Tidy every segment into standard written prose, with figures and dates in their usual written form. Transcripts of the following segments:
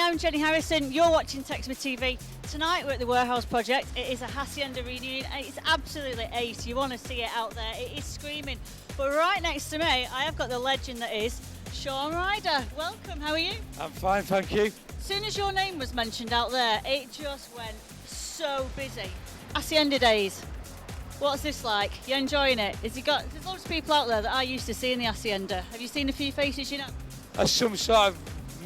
I'm Jenny Harrison. You're watching Texma TV. Tonight we're at the Warehouse Project. It is a Hacienda reunion and it's absolutely ace. You want to see it out there. It is screaming. But right next to me, I have got the legend that is Sean Ryder. Welcome, how are you? I'm fine, thank you. As soon as your name was mentioned out there, it just went so busy. Hacienda days. What's this like? You enjoying it? There's lots of people out there that I used to see in the Hacienda. Have you seen a few faces you know? As some sort of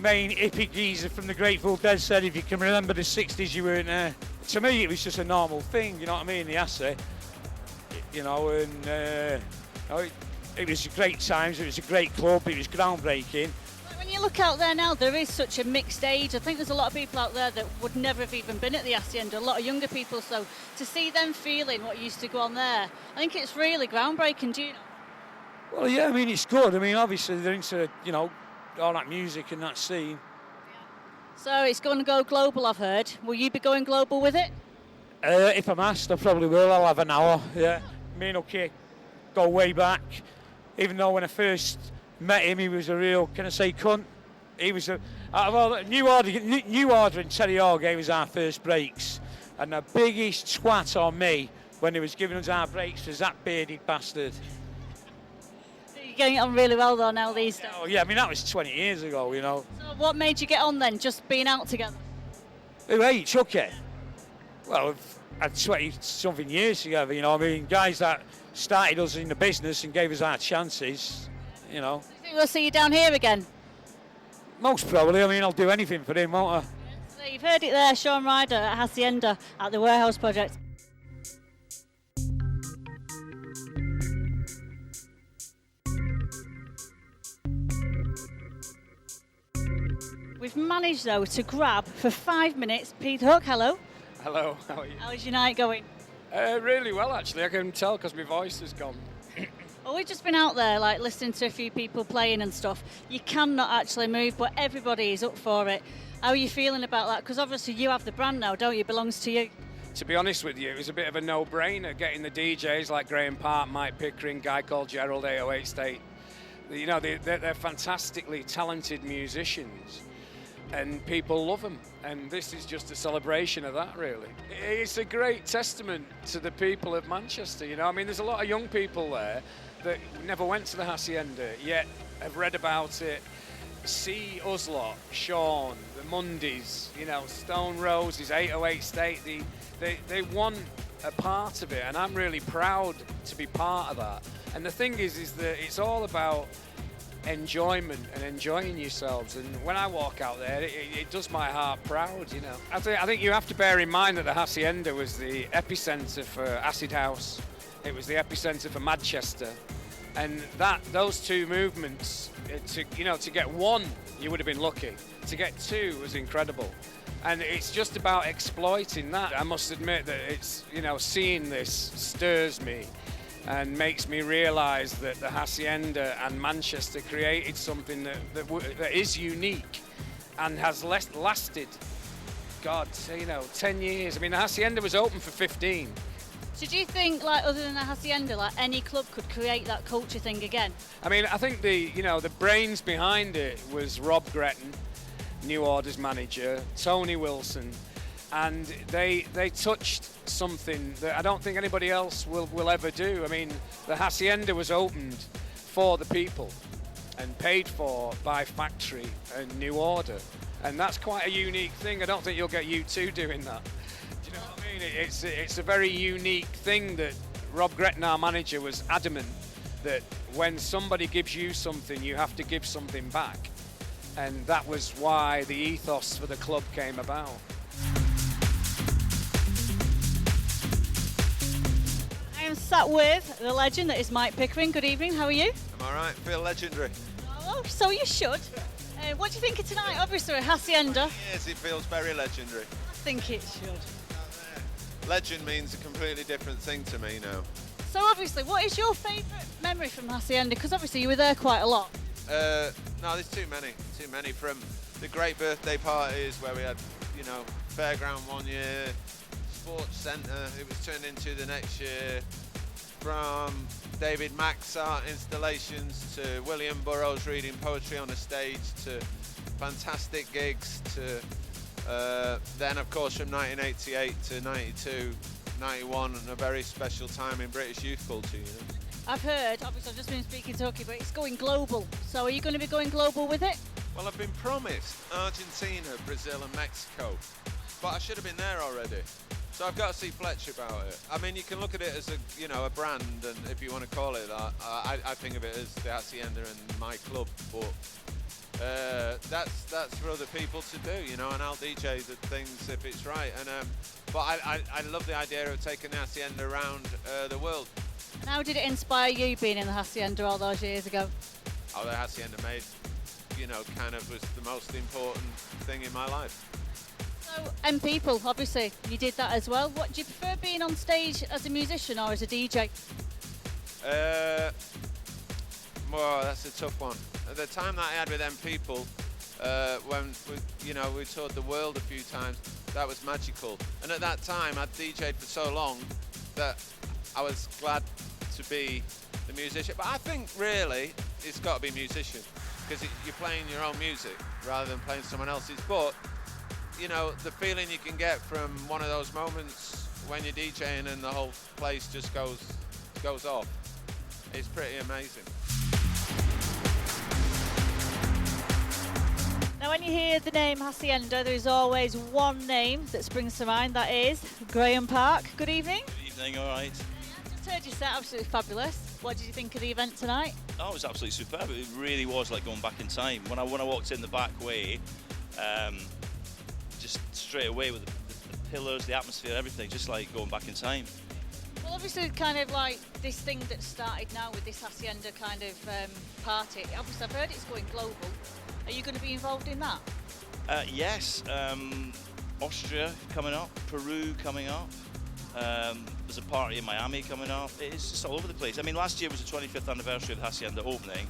main hippie geezer from the Grateful Dead said, if you can remember the 60s, you weren't there. To me, it was just a normal thing, you know what I mean, the Hacienda. You know, and it was great times, it was a great club, it was groundbreaking. When you look out there now, there is such a mixed age. I think there's a lot of people out there that would never have even been at the Hacienda, a lot of younger people, so to see them feeling what used to go on there, I think it's really groundbreaking, do you know? Well, yeah, I mean, it's good. I mean, obviously, they're into, you know, all that music and that scene. So it's going to go global, I've heard. Will you be going global with it? If I'm asked, I probably will. I'll have an hour, yeah. Me and Uki go way back. Even though when I first met him, he was a real, can I say, cunt? He was out of all the New Order and Terry Hall gave us our first breaks. And the biggest twat on me when he was giving us our breaks was that bearded bastard. You're getting on really well though now these days. Oh yeah, I mean that was 20 years ago, you know. So what made you get on then, just being out together? Who ate Chucky? Well, we've had 20-something years together, you know. I mean, guys that started us in the business and gave us our chances, you know. Do you think we'll see you down here again? Most probably. I mean, I'll do anything for him, won't I? So you've heard it there, Sean Ryder at Hacienda at the Warehouse Project. We've managed though to grab for 5 minutes Pete Hook. Hello. Hello, how are you? How's your night going? Really well, actually. I can tell because my voice has gone. Well, we've just been out there, like, listening to a few people playing and stuff. You cannot actually move, but everybody is up for it. How are you feeling about that? Because obviously you have the brand now, don't you? It belongs to you. To be honest with you, it was a bit of a no-brainer getting the DJs like Graham Park, Mike Pickering, guy called Gerald 808 State. You know, they're fantastically talented musicians. And people love them, and this is just a celebration of that, really. It's a great testament to the people of Manchester, you know. I mean, there's a lot of young people there that never went to the Hacienda, yet have read about it, see us lot, Sean, the Mondays, you know, Stone Roses, 808 State, they want a part of it, and I'm really proud to be part of that. And the thing is that it's all about enjoyment and enjoying yourselves, and when I walk out there it does my heart proud, you know. I think you have to bear in mind that the Hacienda was the epicenter for acid house, it was the epicenter for Manchester, and those two movements, to get one you would have been lucky, to get two was incredible, and it's just about exploiting that. I must admit that it's, you know, seeing this stirs me and makes me realise that the Hacienda and Manchester created something that is unique and has lasted, 10 years. I mean, the Hacienda was open for 15. So do you think, like, other than the Hacienda, like, any club could create that culture thing again? I mean, I think the brains behind it was Rob Gretton, New Order's manager, Tony Wilson, and they touched something that I don't think anybody else will ever do. I mean, the Hacienda was opened for the people and paid for by Factory and New Order, and that's quite a unique thing. I don't think you'll get U2 doing that. Do you know what I mean? It's a very unique thing that Rob Gretton, our manager, was adamant that when somebody gives you something, you have to give something back, and that was why the ethos for the club came about. I am sat with the legend that is Mike Pickering. Good evening, how are you? I'm all right, feel legendary. Oh, so you should. What do you think of tonight? Obviously, Hacienda. Yes, it feels very legendary. I think it should. Legend means a completely different thing to me now. So obviously, what is your favourite memory from Hacienda? Because obviously you were there quite a lot. No, there's too many. From the great birthday parties where we had, you know, fairground one year, sports centre, it was turned into the next year, from David Mack's art installations to William Burroughs reading poetry on a stage to fantastic gigs to then, of course, from 1988 to 92, 91, and a very special time in British youth culture. You know? I've heard, obviously I've just been speaking to Hooky, but it's going global. So are you going to be going global with it? Well, I've been promised Argentina, Brazil and Mexico, but I should have been there already. So I've got to see Fletcher about it. I mean, you can look at it as a brand, and if you want to call it that, I think of it as the Hacienda and my club, but that's for other people to do, you know, and I'll DJ the things if it's right. And but I love the idea of taking the Hacienda around the world. And how did it inspire you being in the Hacienda all those years ago? Oh, the Hacienda made, you know, kind of was the most important thing in my life. So, and people, obviously, you did that as well. What do you prefer, being on stage as a musician or as a DJ? Well, that's a tough one. At the time that I had with them people, when we toured the world a few times, that was magical. And at that time, I'd DJ'd for so long that I was glad to be the musician. But I think really it's got to be musician, because you're playing your own music rather than playing someone else's. But you know, the feeling you can get from one of those moments when you're DJing and the whole place just goes off, it's pretty amazing. Now, when you hear the name Hacienda, there is always one name that springs to mind. That is Graham Park. Good evening. Good evening, all right. Just heard you set, absolutely fabulous. What did you think of the event tonight? Oh, it was absolutely superb. It really was like going back in time. When I walked in the back way, just straight away with the pillars, the atmosphere, everything, just like going back in time. Well, obviously, kind of like this thing that started now with this Hacienda kind of party. Obviously, I've heard it's going global. Are you going to be involved in that? Yes, Austria coming up, Peru coming up. There's a party in Miami coming up. It's just all over the place. I mean, last year was the 25th anniversary of the Hacienda opening,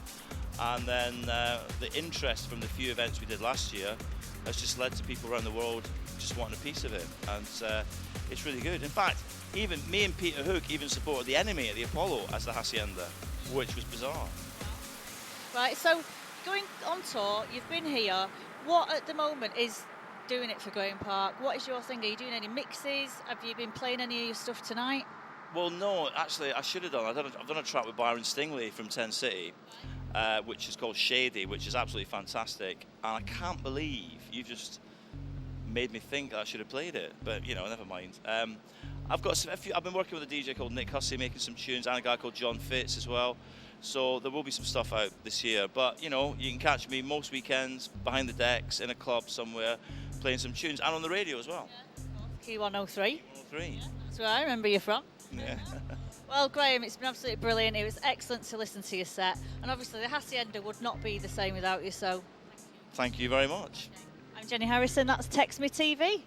and then the interest from the few events we did last year has just led to people around the world just wanting a piece of it, and it's really good. In fact, even me and Peter Hook even supported the Enemy at the Apollo as the Hacienda, which was bizarre. Right, so going on tour, you've been here. What at the moment is doing it for Graham Park? What is your thing? Are you doing any mixes? Have you been playing any of your stuff tonight? Well, no, actually, I should have done. I've done a track with Byron Stingley from 10 City, which is called Shady, which is absolutely fantastic. And I can't believe you just made me think I should have played it, but you know, never mind. I've been working with a DJ called Nick Hussey, making some tunes, and a guy called John Fitz as well. So there will be some stuff out this year. But you know, you can catch me most weekends behind the decks in a club somewhere, playing some tunes, and on the radio as well. Yeah, Q103. 103. Yeah, that's where I remember you from. Yeah. Well, Graham, it's been absolutely brilliant. It was excellent to listen to your set, and obviously the Hacienda would not be the same without you. So, Thank you very much. I'm Jenny Harrison. That's Text Me TV.